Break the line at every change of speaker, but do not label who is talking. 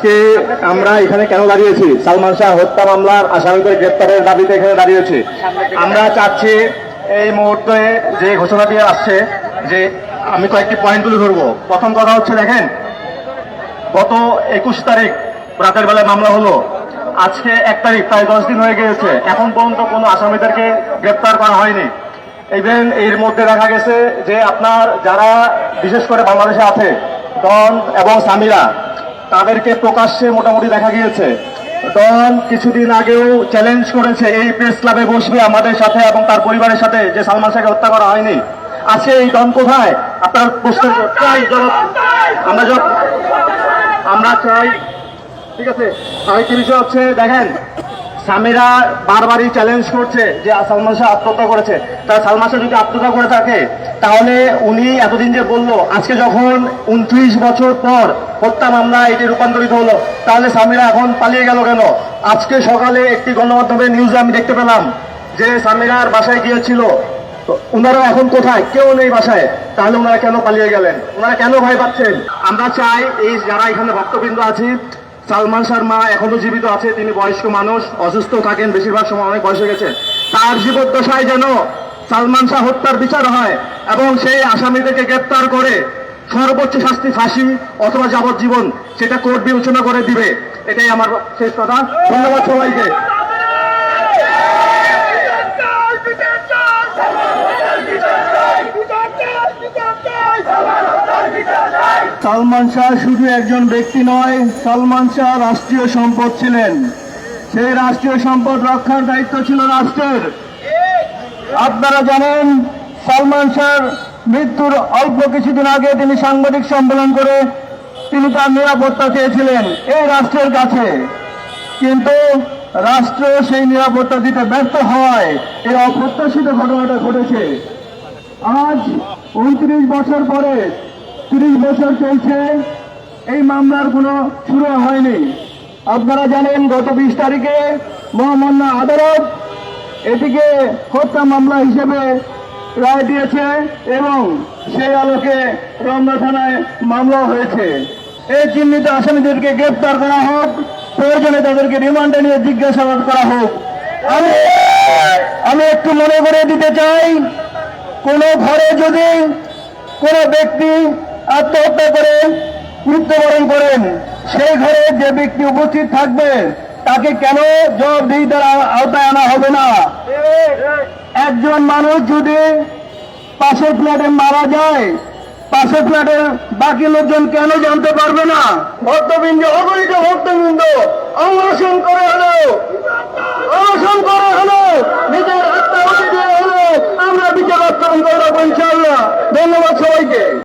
আজকে আমরা এখানে কেন দাঁড়িয়েছি? সালমান শাহ হত্যা মামলার আসামিদের গ্রেপ্তারের দাবিতে এখানে দাঁড়িয়েছি। আমরা চাচ্ছি এই মুহূর্তে যে ঘোষণাটি আসছে, যে আমি কয়েকটি পয়েন্ট তুলে ধরবো। প্রথম কথা হচ্ছে, দেখেন, গত 21 তারিখ রাতের বেলায় মামলা হলো, আজকে 1 তারিখ, প্রায় 10 দিন হয়ে গিয়েছে, এখন পর্যন্ত কোনো আসামিদেরকে গ্রেপ্তার করা হয়নি। ইভেন এর মধ্যে দেখা গেছে যে আপনার যারা বিশেষ করে বাংলাদেশে আছে, ডন এবং সামিরা, তাদেরকে প্রকাশ্যে মোটামুটি দেখা গিয়েছে। ডন কিছুদিন আগেও চ্যালেঞ্জ করেছে এই প্রেস ক্লাবে বসবে আমাদের সাথে এবং তার পরিবারের সাথে, যে সালমান শাহকে হত্যা করা হয়নি। আজকে এই ডন কোথায়? আপনার প্রশ্নের আমরা চাই, ঠিক আছে। আরেকটি বিষয় হচ্ছে, দেখেন, সামিরা বারবারই চ্যালেঞ্জ করছে যে সালমান শাহ আত্মহত্যা করেছে। তার সালমান শাহ যদি আত্মহত্যা করে থাকে, তাহলে উনি এতদিন যে বললো, আজকে যখন 29 বছর পর হত্যা মামলা এটি রূপান্তরিত হলো, তাহলে সামিরা এখন পালিয়ে গেল কেন? আজকে সকালে একটি গণমাধ্যমের নিউজে আমি দেখতে পেলাম যে সামিরার বাসায় গিয়েছিল, ওনারা এখন কোথায়? কেউ নেই বাসায়। তাহলে ওনারা কেন পালিয়ে গেলেন? ওনারা কেন ভয় পাচ্ছেন? আমরা চাই এই যারা এখানে ভক্তবৃন্দ আছি, সালমান শাহর মা এখনো জীবিত আছে, তিনি বয়স্ক মানুষ, অসুস্থ থাকেন, বেশিরভাগ সময় অনেক বয়স হয়ে গেছে। তার জীবদ্দশায় যেন সালমান শাহ হত্যার বিচার হয় এবং সেই আসামিদেরকে গ্রেপ্তার করে সর্বোচ্চ শাস্তি ফাঁসি অথবা যাবজ্জীবন, সেটা কোর্ট বিবেচনা করে দিবে। এটাই আমার শেষ কথা। ধন্যবাদ সবাইকে। সালমান শাহ শুধু একজন ব্যক্তি নয়, সালমান শাহ রাষ্ট্রীয় সম্পদ ছিলেন। সেই রাষ্ট্রীয় সম্পদ রক্ষার দায়িত্ব ছিল রাষ্ট্রের। আপনারা জানেন, সালমান শাহর মৃত্যুর অল্প কিছুদিন আগে তিনি সাংবাদিক সম্মেলন করে তিনি তার নিরাপত্তা চেয়েছিলেন এই রাষ্ট্রের কাছে, কিন্তু রাষ্ট্র সেই নিরাপত্তা দিতে ব্যর্থ হওয়ায় এই অপ্রত্যাশিত ঘটনাটা ঘটেছে। আজ 29 বছর পরে 30 বছর চলছে, এই মামলার কোনো শুরু হয়নি। আপনারা জানেন, গত 20 তারিখে মহামান্য আদালত এটিকে হত্যা মামলা হিসেবে রায় দিয়েছে এবং সেই আলোকে রমনা থানায় মামলা হয়েছে। এই চিহ্নিত আসামিদেরকে গ্রেপ্তার করা হোক, প্রয়োজনে তাদেরকে রিমান্ডে নিয়ে জিজ্ঞাসাবাদ করা হোক। আমি একটু মনে করে দিতে চাই, কোন ঘরে যদি কোন ব্যক্তি আত্মহত্যা করে মৃত্যুবরণ করেন, সেই ঘরে যে ব্যক্তি উপস্থিত থাকবে তাকে কেন জবাবদিহিতার আওতায় আনা হবে না? একজন মানুষ যদি পাশের ফ্ল্যাটে মারা যায়, পাশের ফ্ল্যাটের বাকি লোকজন কেন জানতে পারবে না? ভক্তবৃন্দ, অগণিত ভক্তবৃন্দ অনশন করে হলো নিজের আত্মাহুতি দিয়ে হলো আমরা বিচার অর্জন করবো ইনশাআল্লাহ। ধন্যবাদ সবাইকে।